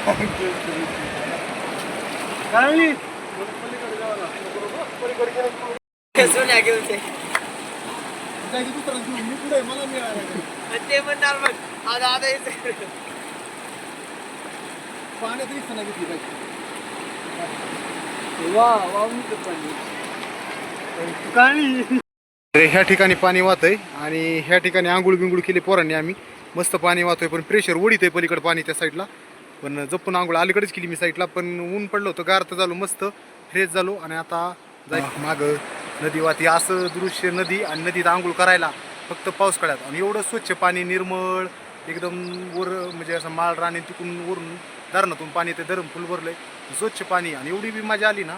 काय ते म्हणणार मग आता पाण्यात दिसत नाही घेतली ह्या ठिकाणी पाणी वाहतंय आणि ह्या ठिकाणी आंघोळ बिंगुळ केली पोरांनी आम्ही. मस्त पाणी वाहतोय पण प्रेशर ओढीत आहे पलीकडे पाणी त्या साईडला. पण जपून आंघोळ अलीकडेच केली मी साईडला. पण ऊन पडलं होतं, गार तर झालो, मस्त फ्रेश झालो. आणि आता जाय मागं नदी वाहती, असं दृश्य नदी आणि नदीत आंघोळ करायला फक्त पाऊस काळात. आणि एवढं स्वच्छ पाणी, निर्मळ एकदम. वर म्हणजे असं माळ राणी तिकून वरून धरणातून पाणी ते धरण फुल भरलंय, स्वच्छ पाणी. आणि एवढी बी मजा आली ना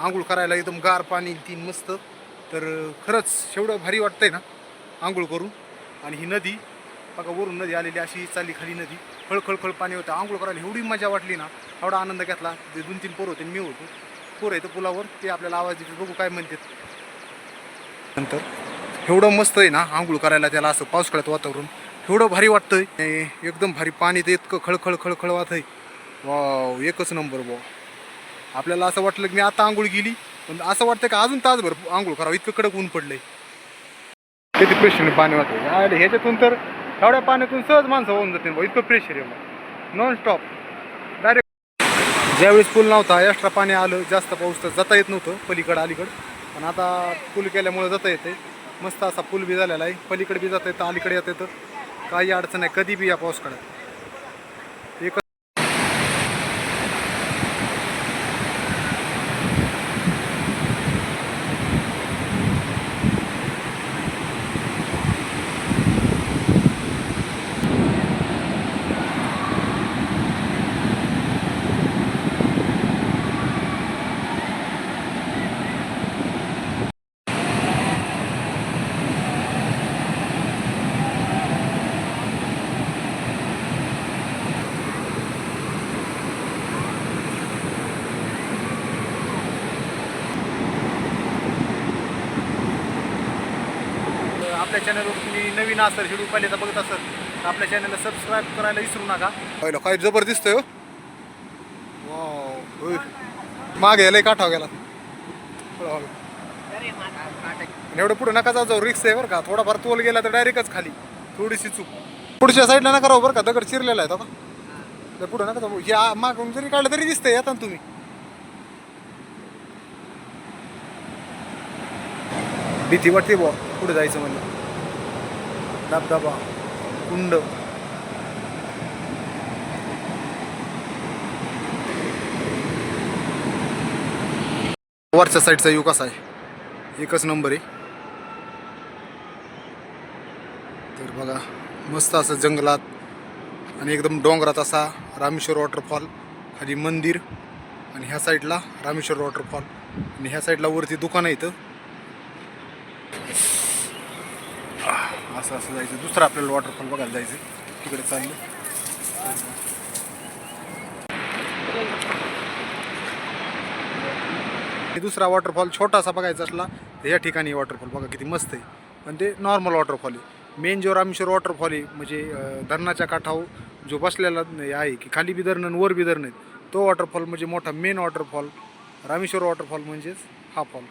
आंघोळ करायला, एकदम गार पाणी तीन मस्त. तर खरंच एवढं भारी वाटतंय ना आंघोळ करून. आणि ही नदी बघा, वरून नदी आलेली अशी चालली खाली नदी, खळखळखळ पाणी होतं. आंघोळ करायला एवढी मजा वाटली ना, एवढा आनंद घेतला. ते 2-3 पोरं होते, मी होतो. पोरं येतं पुलावर, ते आपल्याला आवाज देते, बघू काय म्हणतात. नंतर एवढं मस्त आहे ना आंघोळ करायला, त्याला असं पावसाळ्यात वातावरण एवढं भारी वाटतंय, एकदम भारी. पाणी तर इतकं खळखळ खळखळ वाहतंय, वाव एकच नंबर बुवा. आपल्याला असं वाटलं की मी आता आंघोळ गेली, पण असं वाटतं का अजून तासभर आंघोळ करावं, इतकं कडक ऊन पडलंय. किती प्रेशरने पाणी वाहतंय ह्याच्यातून, तर एवढ्या पाण्यातून सहज माणसं होऊन जाते बा, इतकं प्रेशर आहे नॉन स्टॉप डायरेक्ट. ज्यावेळेस पूल नव्हता, एक्स्ट्रा पाणी आलं, जास्त पाऊस, तर जाता येत नव्हतं पलीकडं अलीकडं. पण आता पूल केल्यामुळे जाता येते. मस्त असा पूल बी झालेला आहे, पलीकडे बी जाता येतं, अलीकडे येतं येतं, काही अडचण नाही कधी बी या पाऊस काढत. एक आपल्या चॅनलवर तुम्ही नवीन असाल, व्हिडिओ पहिल्यांदा बघत असाल तर आपल्या चॅनलला सबस्क्राईब करायला विसरू नका. पहिलं काय जबरदस्त आहे हो, मागे यायला काठाव गेला. एवढं पुढे नका जाऊ, रिक्स आहे बरं का. थोडाफार तोल गेला तर डायरेक्टच खाली, थोडीशी चूक. पुढच्या साईडला नका राहू बरं का, दगड चिरलेला आहे आता. पुढे नका जाऊ, हे मागून जरी काढलं तरी दिसतंय, येता ना तुम्ही. भीती वाटते बुवा पुढे जायचं म्हणजे. धबधबा, कुंड, वरच्या साईडचा व्यू कसा आहे, एकच नंबर आहे. तर बघा मस्त असं जंगलात आणि एकदम डोंगरात असा रामेश्वर वॉटरफॉल, खाली मंदिर, आणि ह्या साईडला रामेश्वर वॉटरफॉल, आणि ह्या साईडला वरती दुकानं येतं. असं असं जायचं, दुसरं आपल्याला वॉटरफॉल बघायला जायचं, तिकडे चाललं. दुसरा वॉटरफॉल छोटासा बघायचा असला तर या ठिकाणी वॉटरफॉल बघा किती मस्त आहे. पण ते नॉर्मल वॉटरफॉल आहे. मेन जो रामेश्वर वॉटरफॉल आहे, म्हणजे धरणाच्या काठावर जो बसलेला आहे, की खाली बी धरणं वर बी धरणं, तो वॉटरफॉल म्हणजे मोठा मेन वॉटरफॉल. रामेश्वर वॉटरफॉल म्हणजेच हा फॉल.